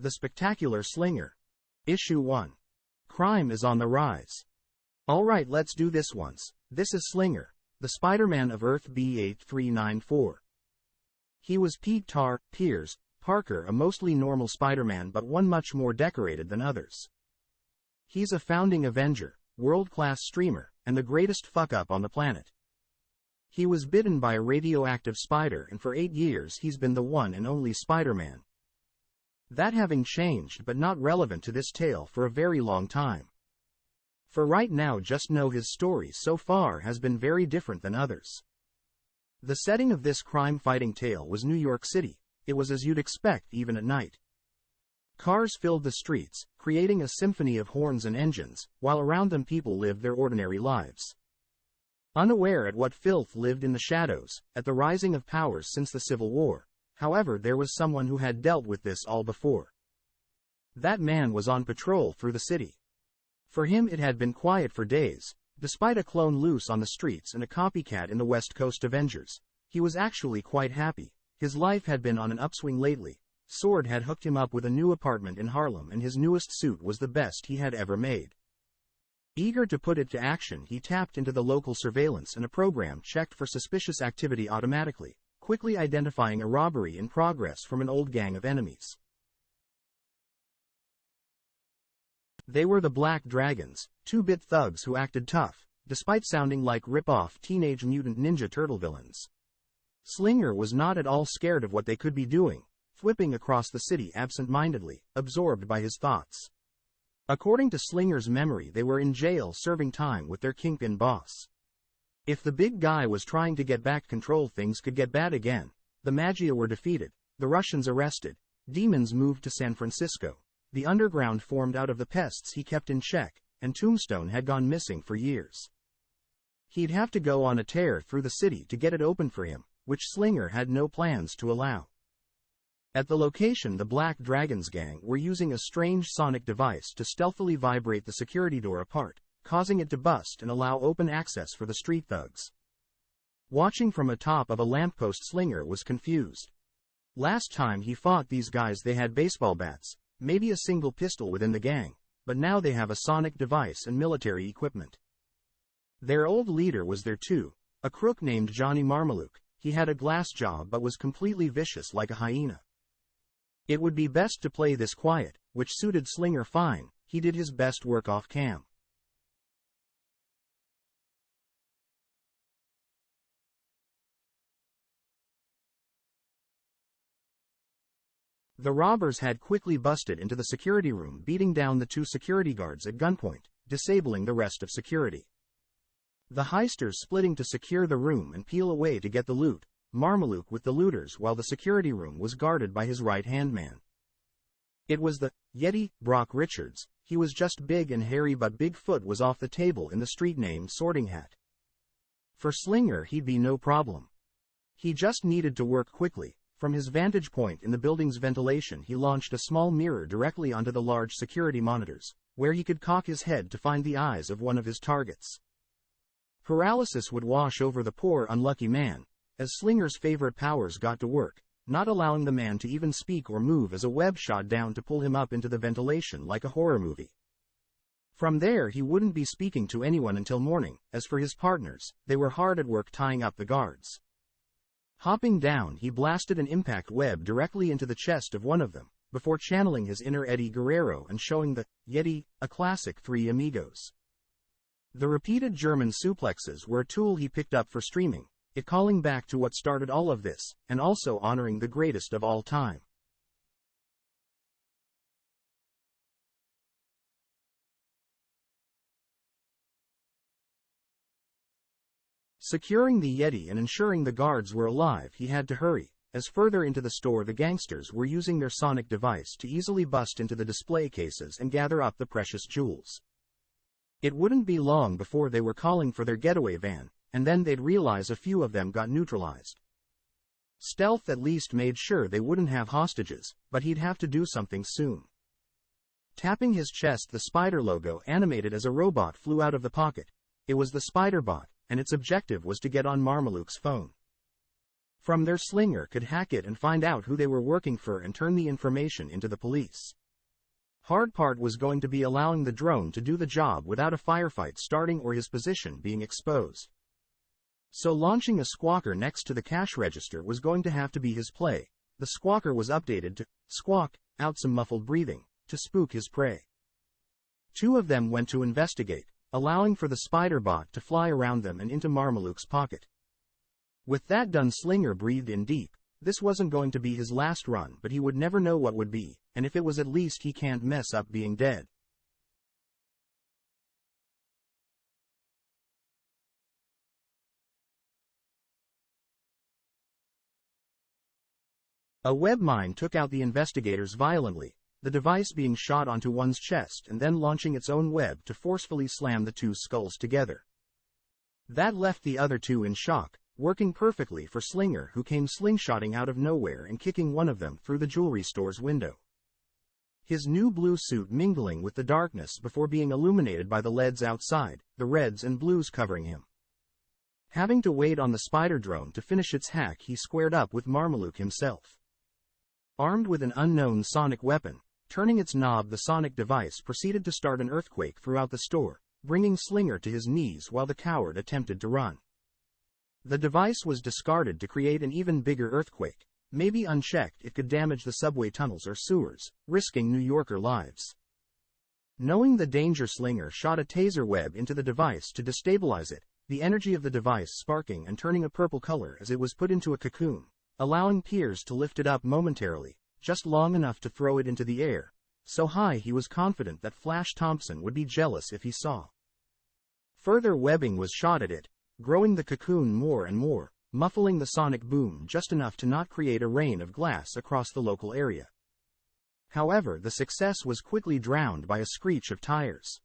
The Spectacular Slinger. Issue 1. Crime is on the rise. Alright, let's do this once. This is Slinger, the Spider-Man of Earth B8394. He was Peter Parker, a mostly normal Spider-Man but one much more decorated than others. He's a founding Avenger, world-class streamer, and the greatest fuck-up on the planet. He was bitten by a radioactive spider, and for 8 years he's been the one and only Spider-Man. That having changed but not relevant to this tale for a very long time. For right now, just know his story so far has been very different than others. The setting of this crime-fighting tale was New York City. It was as you'd expect even at night. Cars filled the streets, creating a symphony of horns and engines, while around them people lived their ordinary lives. Unaware at what filth lived in the shadows, at the rising of powers since the Civil War. However, there was someone who had dealt with this all before. That man was on patrol through the city. For him it had been quiet for days, despite a clone loose on the streets and a copycat in the West Coast Avengers. He was actually quite happy. His life had been on an upswing lately. Sword had hooked him up with a new apartment in Harlem, and his newest suit was the best he had ever made. Eager to put it to action, he tapped into the local surveillance, and a program checked for suspicious activity automatically, quickly identifying a robbery in progress from an old gang of enemies. They were the Black Dragons, 2-bit thugs who acted tough, despite sounding like rip-off Teenage Mutant Ninja Turtle villains. Slinger was not at all scared of what they could be doing, flipping across the city absent-mindedly, absorbed by his thoughts. According to Slinger's memory, they were in jail serving time with their kingpin boss. If the big guy was trying to get back control, things could get bad again. The Magia were defeated, the Russians arrested, demons moved to San Francisco, the underground formed out of the pests he kept in check, and Tombstone had gone missing for years. He'd have to go on a tear through the city to get it open for him, which Slinger had no plans to allow. At the location, the Black Dragons gang were using a strange sonic device to stealthily vibrate the security door apart, causing it to bust and allow open access for the street thugs. Watching from atop of a lamppost, Slinger was confused. Last time he fought these guys, they had baseball bats, maybe a single pistol within the gang, but now they have a sonic device and military equipment. Their old leader was there too, a crook named Johnny Marmaluke. He had a glass jaw but was completely vicious like a hyena. It would be best to play this quiet, which suited Slinger fine. He did his best work off cam. The robbers had quickly busted into the security room, beating down the 2 security guards at gunpoint, disabling the rest of security. The heisters splitting to secure the room and peel away to get the loot, Marmaluke with the looters, while the security room was guarded by his right-hand man. It was the Yeti, Brock Richards. He was just big and hairy, but Bigfoot was off the table in the street name Sorting Hat. For Slinger, he'd be no problem. He just needed to work quickly. From his vantage point in the building's ventilation, he launched a small mirror directly onto the large security monitors, where he could cock his head to find the eyes of one of his targets. Paralysis would wash over the poor unlucky man, as Slinger's favorite powers got to work, not allowing the man to even speak or move as a web shot down to pull him up into the ventilation like a horror movie. From there he wouldn't be speaking to anyone until morning. As for his partners, they were hard at work tying up the guards. Hopping down, he blasted an impact web directly into the chest of one of them, before channeling his inner Eddie Guerrero and showing the Yeti a classic Three Amigos. The repeated German suplexes were a tool he picked up for streaming, it calling back to what started all of this, and also honoring the greatest of all time. Securing the Yeti and ensuring the guards were alive, he had to hurry, as further into the store the gangsters were using their sonic device to easily bust into the display cases and gather up the precious jewels. It wouldn't be long before they were calling for their getaway van, and then they'd realize a few of them got neutralized. Stealth at least made sure they wouldn't have hostages, but he'd have to do something soon. Tapping his chest, the spider logo animated as a robot flew out of the pocket. It was the Spider-Bot, and its objective was to get on Marmaluke's phone. From their slinger could hack it and find out who they were working for and turn the information into the police. Hard part was going to be allowing the drone to do the job without a firefight starting or his position being exposed. So launching a squawker next to the cash register was going to have to be his play. The squawker was updated to squawk out some muffled breathing to spook his prey. Two of them went to investigate, allowing for the spider bot to fly around them and into Marmaluke's pocket. With that done, Slinger breathed in deep. This wasn't going to be his last run, but he would never know what would be, and if it was, at least he can't mess up being dead. A web mine took out the investigators violently, the device being shot onto one's chest and then launching its own web to forcefully slam the two skulls together. That left the other two in shock, working perfectly for Slinger, who came slingshotting out of nowhere and kicking one of them through the jewelry store's window. His new blue suit mingling with the darkness before being illuminated by the LEDs outside, the reds and blues covering him. Having to wait on the spider drone to finish its hack, he squared up with Marmaluke himself. Armed with an unknown sonic weapon, turning its knob, the sonic device proceeded to start an earthquake throughout the store, bringing Slinger to his knees while the coward attempted to run. The device was discarded to create an even bigger earthquake. Maybe unchecked, it could damage the subway tunnels or sewers, risking New Yorker lives. Knowing the danger, Slinger shot a taser web into the device to destabilize it, the energy of the device sparking and turning a purple color as it was put into a cocoon, allowing Piers to lift it up momentarily, just long enough to throw it into the air, so high he was confident that Flash Thompson would be jealous if he saw. Further webbing was shot at it, growing the cocoon more and more, muffling the sonic boom just enough to not create a rain of glass across the local area. However, the success was quickly drowned by a screech of tires.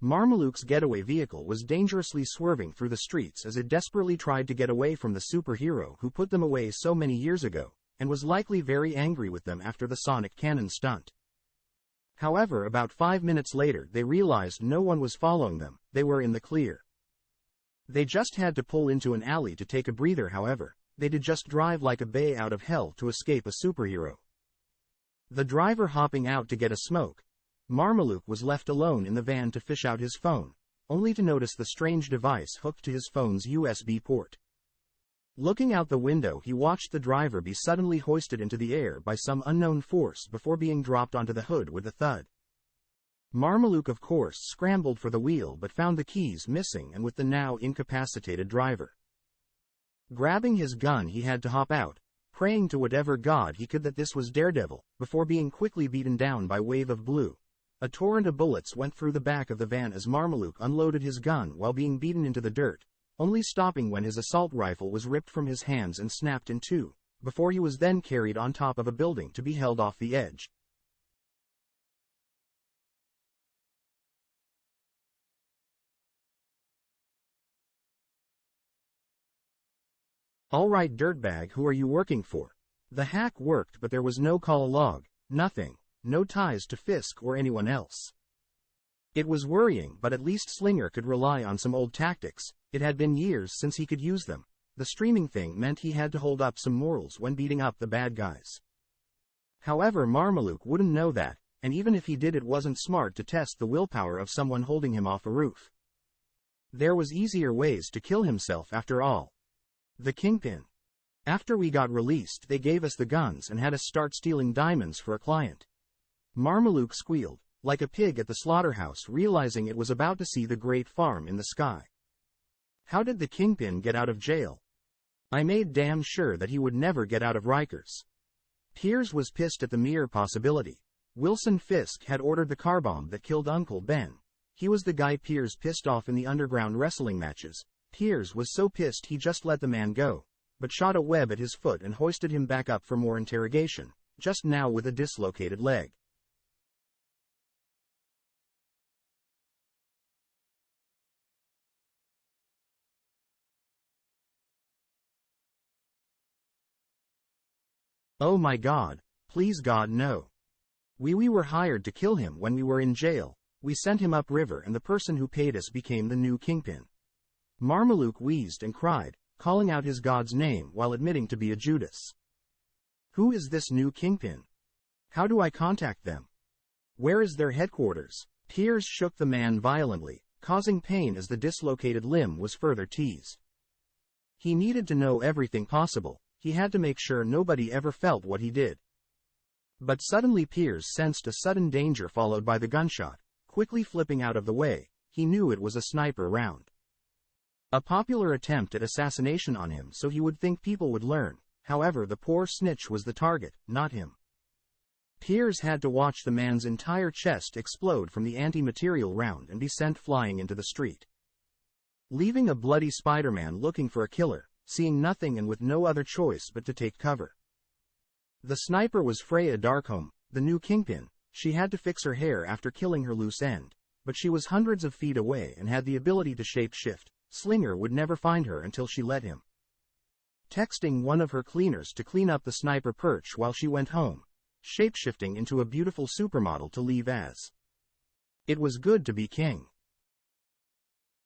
Marmaluke's getaway vehicle was dangerously swerving through the streets as it desperately tried to get away from the superhero who put them away so many years ago, and was likely very angry with them after the sonic cannon stunt. However, about 5 minutes later they realized no one was following them, they were in the clear. They just had to pull into an alley to take a breather. However, they did just drive like a bay out of hell to escape a superhero. The driver hopping out to get a smoke, Marmaluke was left alone in the van to fish out his phone, only to notice the strange device hooked to his phone's USB port. Looking out the window, he watched the driver be suddenly hoisted into the air by some unknown force before being dropped onto the hood with a thud. Marmaluke, of course, scrambled for the wheel but found the keys missing and with the now incapacitated driver. Grabbing his gun, he had to hop out, praying to whatever god he could that this was Daredevil, before being quickly beaten down by wave of blue. A torrent of bullets went through the back of the van as Marmaluke unloaded his gun while being beaten into the dirt, only stopping when his assault rifle was ripped from his hands and snapped in two, before he was then carried on top of a building to be held off the edge. "All right, dirtbag, who are you working for?" The hack worked, but there was no call log, nothing, no ties to Fisk or anyone else. It was worrying, but at least Slinger could rely on some old tactics. It had been years since he could use them. The streaming thing meant he had to hold up some morals when beating up the bad guys. However, Marmaluke wouldn't know that, and even if he did, it wasn't smart to test the willpower of someone holding him off a roof. There was easier ways to kill himself after all. The Kingpin. After we got released, they gave us the guns and had us start stealing diamonds for a client. Marmaluke squealed, like a pig at the slaughterhouse, realizing it was about to see the great farm in the sky. How did the Kingpin get out of jail? I made damn sure that he would never get out of Rikers. Piers was pissed at the mere possibility. Wilson Fisk had ordered the car bomb that killed Uncle Ben. He was the guy Piers pissed off in the underground wrestling matches. Piers was so pissed he just let the man go, but shot a web at his foot and hoisted him back up for more interrogation, just now with a dislocated leg. Oh my God, please God, no. We were hired to kill him when we were in jail. We sent him upriver and the person who paid us became the new Kingpin. Marmaluke wheezed and cried, calling out his god's name while admitting to be a Judas. Who is this new kingpin? How do I contact them? Where is their headquarters? Piers shook the man violently, causing pain as the dislocated limb was further teased. He needed to know everything possible. He had to make sure nobody ever felt what he did. But suddenly Piers sensed a sudden danger followed by the gunshot. Quickly flipping out of the way, he knew it was a sniper round. A popular attempt at assassination on him so he would think people would learn. However, the poor snitch was the target, not him. Piers had to watch the man's entire chest explode from the anti-material round and be sent flying into the street, leaving a bloody Spider-Man looking for a killer, seeing nothing and with no other choice but to take cover. The sniper was Freya Darkholme, the new kingpin. She had to fix her hair after killing her loose end, but she was hundreds of feet away and had the ability to shape-shift. Slinger would never find her until she let him. Texting one of her cleaners to clean up the sniper perch while she went home, shapeshifting into a beautiful supermodel to leave as. It was good to be king.